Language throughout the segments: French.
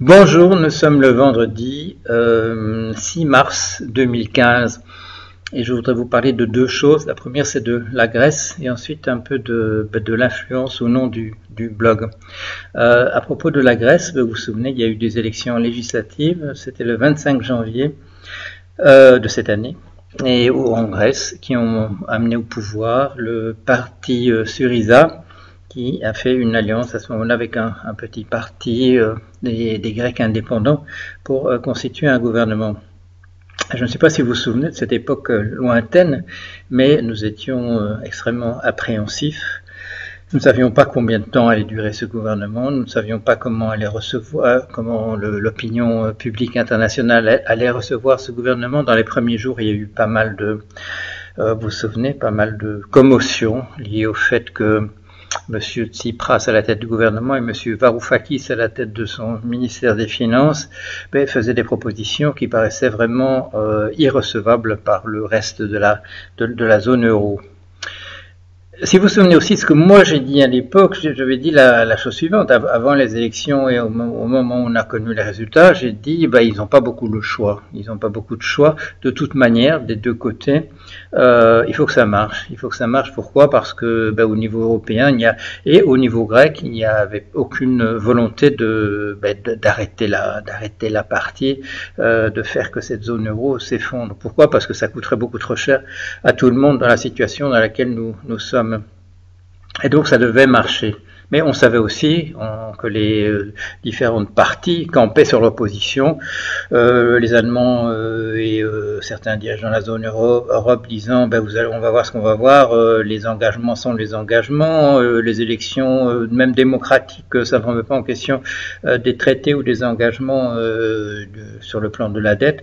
Bonjour, nous sommes le vendredi 6 mars 2015 et je voudrais vous parler de deux choses. La première, c'est de la Grèce et ensuite un peu de l'influence ou non du blog. À propos de la Grèce, vous vous souvenez, il y a eu des élections législatives, c'était le 25 janvier de cette année, et en Grèce, qui ont amené au pouvoir le parti Syriza, qui a fait une alliance à ce moment-là avec un petit parti des Grecs indépendants pour constituer un gouvernement. Je ne sais pas si vous vous souvenez de cette époque lointaine, mais nous étions extrêmement appréhensifs. Nous ne savions pas combien de temps allait durer ce gouvernement, nous ne savions pas comment allait recevoir, comment l'opinion publique internationale allait recevoir ce gouvernement. Dans les premiers jours, il y a eu pas mal de, vous vous souvenez, pas mal de commotion liée au fait que M. Tsipras à la tête du gouvernement et M. Varoufakis à la tête de son ministère des Finances faisaient des propositions qui paraissaient vraiment irrecevables par le reste de la zone euro. Si vous vous souvenez aussi de ce que moi j'ai dit à l'époque, j'avais dit la chose suivante. Avant les élections et au moment où on a connu les résultats, j'ai dit ils n'ont pas beaucoup de choix. Ils n'ont pas beaucoup de choix. De toute manière, des deux côtés, il faut que ça marche. Il faut que ça marche. Pourquoi? Parce que au niveau européen, et au niveau grec, il n'y avait aucune volonté d'arrêter la partie, de faire que cette zone euro s'effondre. Pourquoi? Parce que ça coûterait beaucoup trop cher à tout le monde dans la situation dans laquelle nous sommes. Et donc ça devait marcher. Mais on savait aussi que les différentes parties campaient sur l'opposition. Les Allemands et certains dirigeants de la zone Europe disant on va voir ce qu'on va voir, les engagements sont les engagements, les élections, même démocratiques, ça ne remet pas en question des traités ou des engagements sur le plan de la dette.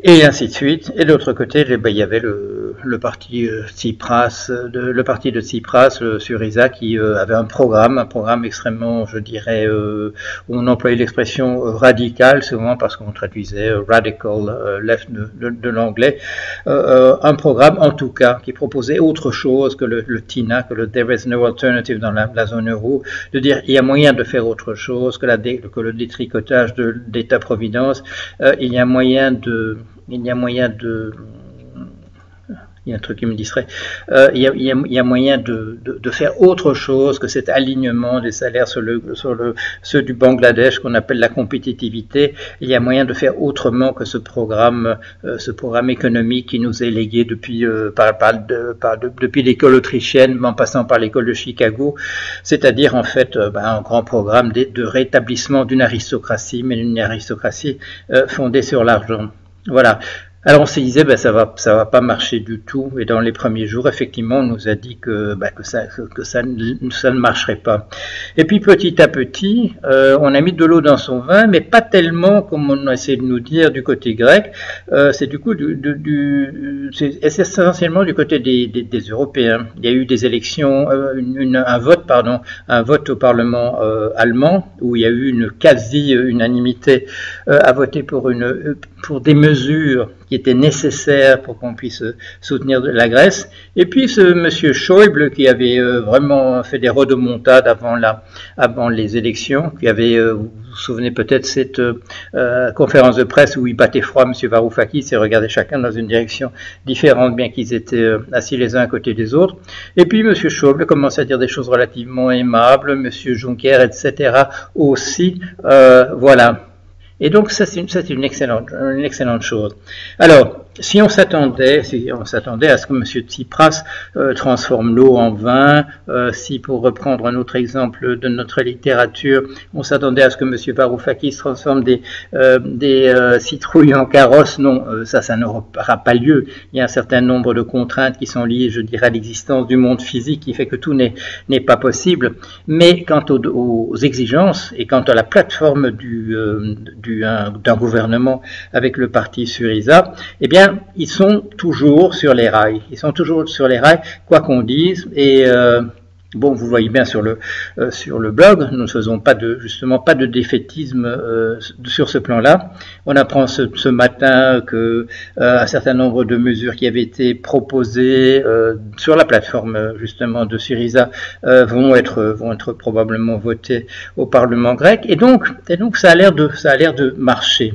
Et ainsi de suite. Et de l'autre côté, il y avait le parti Tsipras, le parti de Tsipras, le Syriza, qui avait un programme extrêmement, je dirais, où on employait l'expression radical, souvent parce qu'on traduisait radical left de l'anglais, un programme en tout cas qui proposait autre chose que le TINA, que le There is no alternative dans la zone euro, de dire il y a moyen de faire autre chose que le détricotage d'État-providence, il y a moyen de il y a un truc qui me distrait. Il y a moyen de faire autre chose que cet alignement des salaires sur ceux du Bangladesh qu'on appelle la compétitivité. Il y a moyen de faire autrement que ce programme économique qui nous est légué depuis l'école autrichienne, en passant par l'école de Chicago, c'est-à-dire en fait un grand programme de rétablissement d'une aristocratie, mais une aristocratie fondée sur l'argent. Voilà. Alors on se disait ça va pas marcher du tout, et dans les premiers jours effectivement on nous a dit que ça ne marcherait pas. Et puis petit à petit on a mis de l'eau dans son vin, mais pas tellement comme on a essayé de nous dire du côté grec. C'est du coup c'est essentiellement du côté des Européens. Il y a eu des élections, un vote au Parlement allemand où il y a eu une quasi-unanimité à voter pour des mesures qui était nécessaire pour qu'on puisse soutenir la Grèce. Et puis ce monsieur Schäuble qui avait vraiment fait des rodomontades avant les élections, qui avait, vous vous souvenez peut-être cette conférence de presse où il battait froid monsieur Varoufakis et regardait chacun dans une direction différente, bien qu'ils étaient assis les uns à côté des autres. Et puis monsieur Schäuble commence à dire des choses relativement aimables, monsieur Juncker, etc. aussi, voilà. Et donc ça c'est une excellente chose. Alors, si on s'attendait à ce que M. Tsipras transforme l'eau en vin, si pour reprendre un autre exemple de notre littérature, on s'attendait à ce que M. Varoufakis transforme des citrouilles en carrosses, non, ça n'aura pas lieu. Il y a un certain nombre de contraintes qui sont liées, je dirais, à l'existence du monde physique qui fait que tout n'est pas possible. Mais quant aux exigences et quant à la plateforme d'un gouvernement avec le parti Syriza, eh bien, ils sont toujours sur les rails. Ils sont toujours sur les rails, quoi qu'on dise. Et Bon, vous voyez bien sur le blog, nous ne faisons pas justement pas de défaitisme sur ce plan-là. On apprend ce matin que un certain nombre de mesures qui avaient été proposées sur la plateforme justement de Syriza vont être probablement votées au Parlement grec, et donc ça a l'air de marcher.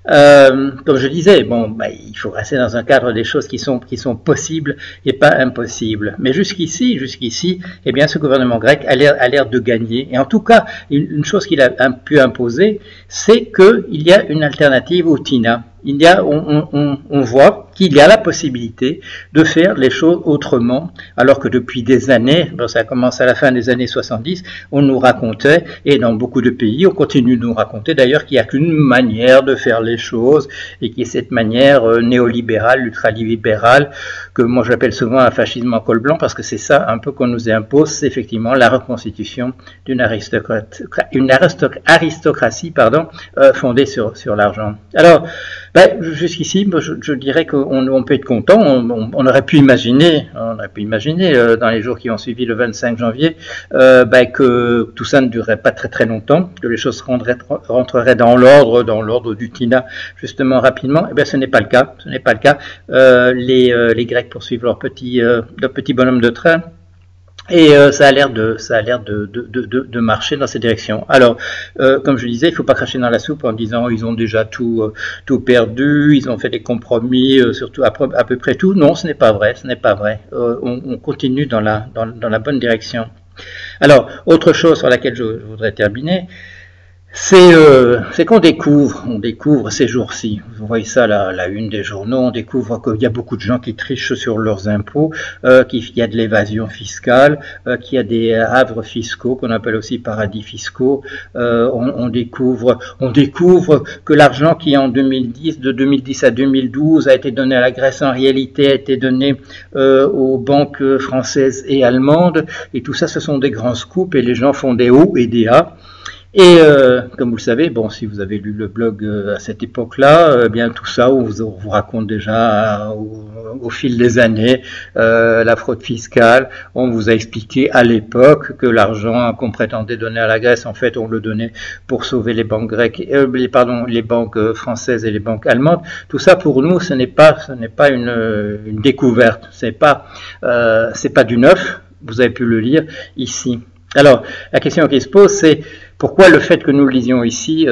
Comme je disais, bon, il faut rester dans un cadre des choses qui sont possibles et pas impossibles. Mais jusqu'ici, eh bien, ce gouvernement grec a l'air de gagner. Et en tout cas, une chose qu'il a pu imposer, c'est qu'il y a une alternative au TINA. On voit qu'il y a la possibilité de faire les choses autrement, alors que depuis des années, ça commence à la fin des années 70, on nous racontait, et dans beaucoup de pays, on continue de nous raconter d'ailleurs qu'il n'y a qu'une manière de faire les choses, et qui est cette manière néolibérale, ultralibérale, que moi j'appelle souvent un fascisme en col blanc, parce que c'est ça un peu qu'on nous impose, c'est effectivement la reconstitution d'une aristocratie fondée sur l'argent. Alors, jusqu'ici, je dirais qu'on peut être content. On aurait pu imaginer dans les jours qui ont suivi le 25 janvier, que tout ça ne durerait pas très très longtemps, que les choses rentreraient dans l'ordre du TINA justement rapidement. Eh bien, ce n'est pas le cas. Les Grecs poursuivent leur petit bonhomme de train. Et ça a l'air de marcher dans cette direction. Alors, comme je disais, il ne faut pas cracher dans la soupe en disant ils ont déjà tout perdu, ils ont fait des compromis, surtout à peu près tout. Non, ce n'est pas vrai. On continue dans la bonne direction. Alors, autre chose sur laquelle je voudrais terminer, c'est qu'on découvre ces jours-ci, vous voyez ça la une des journaux, on découvre qu'il y a beaucoup de gens qui trichent sur leurs impôts, qu'il y a de l'évasion fiscale, qu'il y a des havres fiscaux qu'on appelle aussi paradis fiscaux. On découvre que l'argent qui en 2010, de 2010 à 2012 a été donné à la Grèce, en réalité a été donné aux banques françaises et allemandes, et tout ça ce sont des grands scoops, et les gens font des hauts et des bas. Et comme vous le savez, bon, si vous avez lu le blog à cette époque-là, bien tout ça, on vous raconte déjà au fil des années la fraude fiscale. On vous a expliqué à l'époque que l'argent qu'on prétendait donner à la Grèce, en fait, on le donnait pour sauver les banques grecques, les banques françaises et les banques allemandes. Tout ça pour nous, ce n'est pas une découverte, c'est pas du neuf. Vous avez pu le lire ici. Alors, la question qui se pose, c'est pourquoi le fait que nous le lisions ici,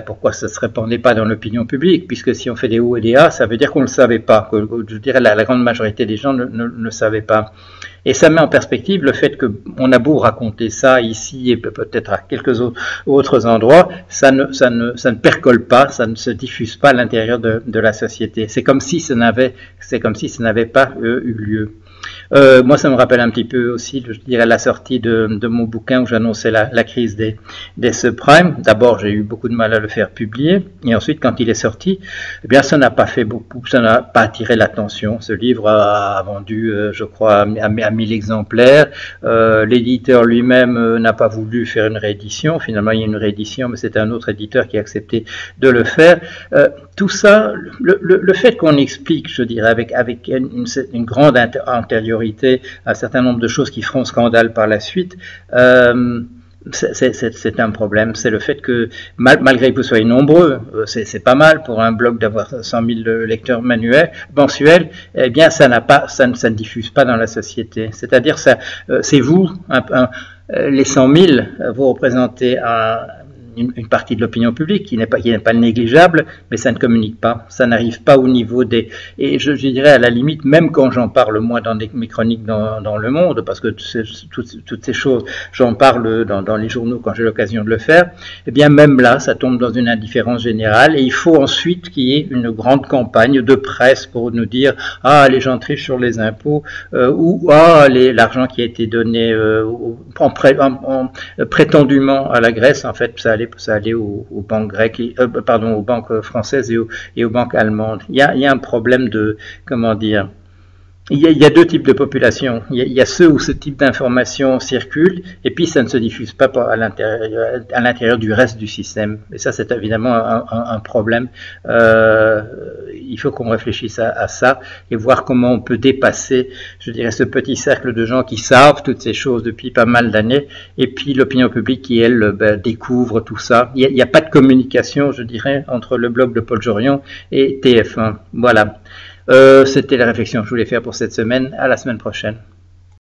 pourquoi ça ne se répandait pas dans l'opinion publique, puisque si on fait des hauts et des bas, ça veut dire qu'on ne le savait pas, que je dirais la grande majorité des gens ne savaient pas. Et ça met en perspective le fait qu'on a beau raconter ça ici et peut-être à quelques autres endroits, ça ne percole pas, ça ne se diffuse pas à l'intérieur de la société. C'est comme si ça n'avait pas eu lieu. Moi, ça me rappelle un petit peu aussi, je dirais, la sortie de mon bouquin où j'annonçais la crise des subprimes. D'abord, j'ai eu beaucoup de mal à le faire publier, et ensuite, quand il est sorti, eh bien, ça n'a pas fait beaucoup, ça n'a pas attiré l'attention. Ce livre a vendu, je crois, à 1000 exemplaires. L'éditeur lui-même n'a pas voulu faire une réédition. Finalement, il y a une réédition, mais c'était un autre éditeur qui a accepté de le faire. Tout ça, le fait qu'on explique, je dirais, avec une grande antériorité, un certain nombre de choses qui feront scandale par la suite, c'est un problème. C'est le fait que, malgré que vous soyez nombreux, c'est pas mal pour un blog d'avoir 100 000 lecteurs mensuels, eh bien ça ne diffuse pas dans la société. C'est-à-dire, c'est vous, les 100 000, vous représentez une partie de l'opinion publique qui n'est pas négligeable, mais ça ne communique pas, ça n'arrive pas au niveau des... Et je dirais à la limite, même quand j'en parle moi dans mes chroniques dans Le Monde, parce que toutes ces choses, j'en parle dans les journaux quand j'ai l'occasion de le faire, eh bien même là, ça tombe dans une indifférence générale, et il faut ensuite qu'il y ait une grande campagne de presse pour nous dire « Ah, les gens trichent sur les impôts » ou « Ah, l'argent qui a été donné prétendument à la Grèce, en fait, ça allait aux banques grecques, aux banques françaises et aux banques allemandes. Il y a un problème de, comment dire, il y a deux types de populations. Il y a ceux où ce type d'information circule et puis ça ne se diffuse pas à l'intérieur du reste du système. Et ça, c'est évidemment un problème. Il faut qu'on réfléchisse à ça et voir comment on peut dépasser, je dirais, ce petit cercle de gens qui savent toutes ces choses depuis pas mal d'années et puis l'opinion publique qui, elle, découvre tout ça. Il n'y a pas de communication, je dirais, entre le blog de Paul Jorion et TF1. Voilà. C'était la réflexion que je voulais faire pour cette semaine. À la semaine prochaine.